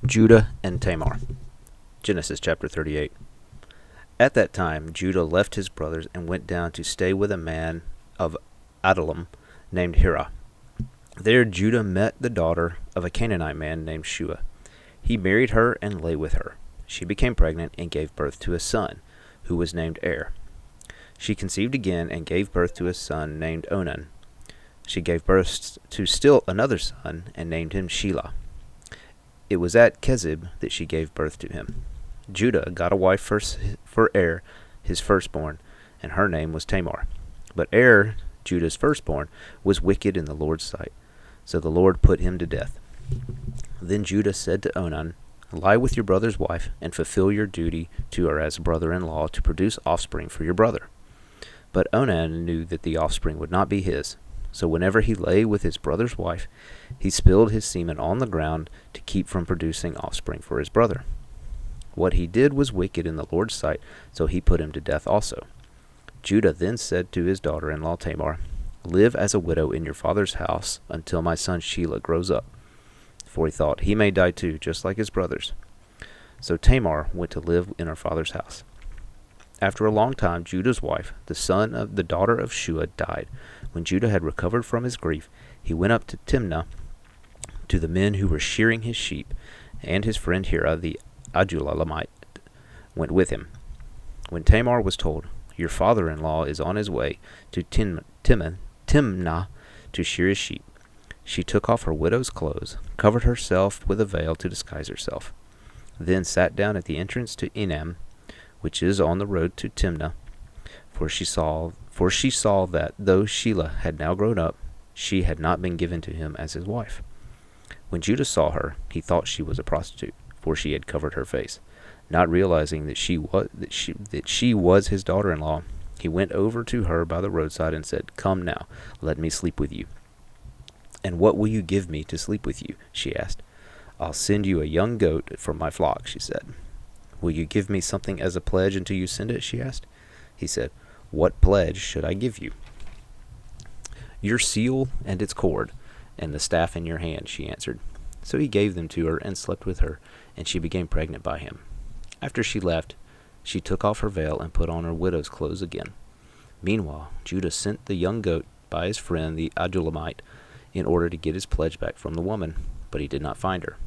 Judah and Tamar. Genesis chapter 38. At that time Judah left his brothers and went down to stay with a man of Adullam named Hira. There Judah met the daughter of a Canaanite man named Shua. He married her and lay with her. She became pregnant and gave birth to a son, who was named Er. She conceived again and gave birth to a son named Onan. She gave birth to still another son and named him Shelah. It was at Kezib that she gave birth to him. Judah got a wife for Er, his firstborn, and her name was Tamar. But Er, Judah's firstborn, was wicked in the Lord's sight, so the Lord put him to death. Then Judah said to Onan, "Lie with your brother's wife, and fulfill your duty to her as brother-in-law to produce offspring for your brother." But Onan knew that the offspring would not be his. So whenever he lay with his brother's wife, he spilled his semen on the ground to keep from producing offspring for his brother. What he did was wicked in the Lord's sight, so he put him to death also. Judah then said to his daughter-in-law Tamar, "Live as a widow in your father's house until my son Shelah grows up." For he thought, he may die too, just like his brothers. So Tamar went to live in her father's house. After a long time, Judah's wife, the daughter of Shua, died. When Judah had recovered from his grief, he went up to Timnah to the men who were shearing his sheep, and his friend Hira the Adulamite went with him. When Tamar was told, "Your father-in-law is on his way to Timnah to shear his sheep," she took off her widow's clothes, covered herself with a veil to disguise herself, then sat down at the entrance to Enam, which is on the road to Timnah, for she saw that though Shelah had now grown up, she had not been given to him as his wife. When Judah saw her, he thought she was a prostitute, for she had covered her face. Not realizing that she was his daughter-in-law, he went over to her by the roadside and said, "Come now, let me sleep with you." "And what will you give me to sleep with you?" she asked. "I'll send you a young goat from my flock," she said. "Will you give me something as a pledge until you send it?" she asked. He said, "What pledge should I give you?" "Your seal and its cord, and the staff in your hand," she answered. So he gave them to her and slept with her, and she became pregnant by him. After she left, she took off her veil and put on her widow's clothes again. Meanwhile, Judah sent the young goat by his friend the Adulamite in order to get his pledge back from the woman, but he did not find her.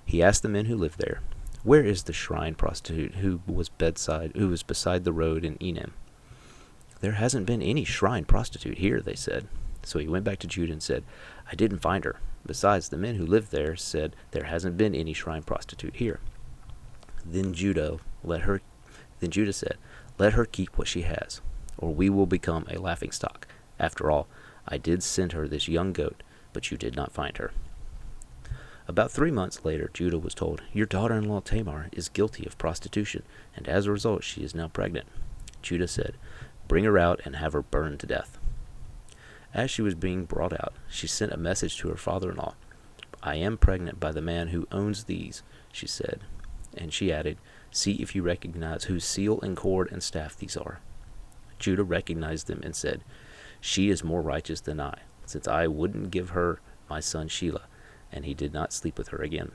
He asked the men who lived there, "Where is the shrine prostitute who was beside the road in Enam?" "There hasn't been any shrine prostitute here," they said. So he went back to Judah and said, "I didn't find her. Besides, the men who lived there said there hasn't been any shrine prostitute here." Then Judah said, "Let her keep what she has, or we will become a laughingstock. After all, I did send her this young goat, but you did not find her." About 3 months later, Judah was told, "Your daughter-in-law Tamar is guilty of prostitution, and as a result she is now pregnant." Judah said, "Bring her out and have her burned to death." As she was being brought out, she sent a message to her father-in-law. "I am pregnant by the man who owns these," she said. And she added, "See if you recognize whose seal and cord and staff these are." Judah recognized them and said, "She is more righteous than I, since I wouldn't give her my son Shelah," and he did not sleep with her again.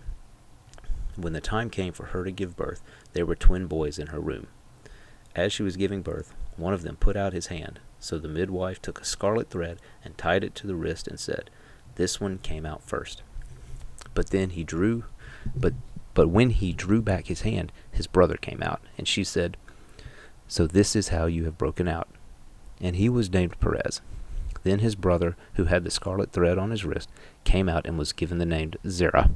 When the time came for her to give birth, there were twin boys in her womb. As she was giving birth, one of them put out his hand. So the midwife took a scarlet thread and tied it to the wrist and said, "This one came out first." But when he drew back his hand, his brother came out, and she said, "So this is how you have broken out." And he was named Perez. Then his brother, who had the scarlet thread on his wrist, came out and was given the name Zerah.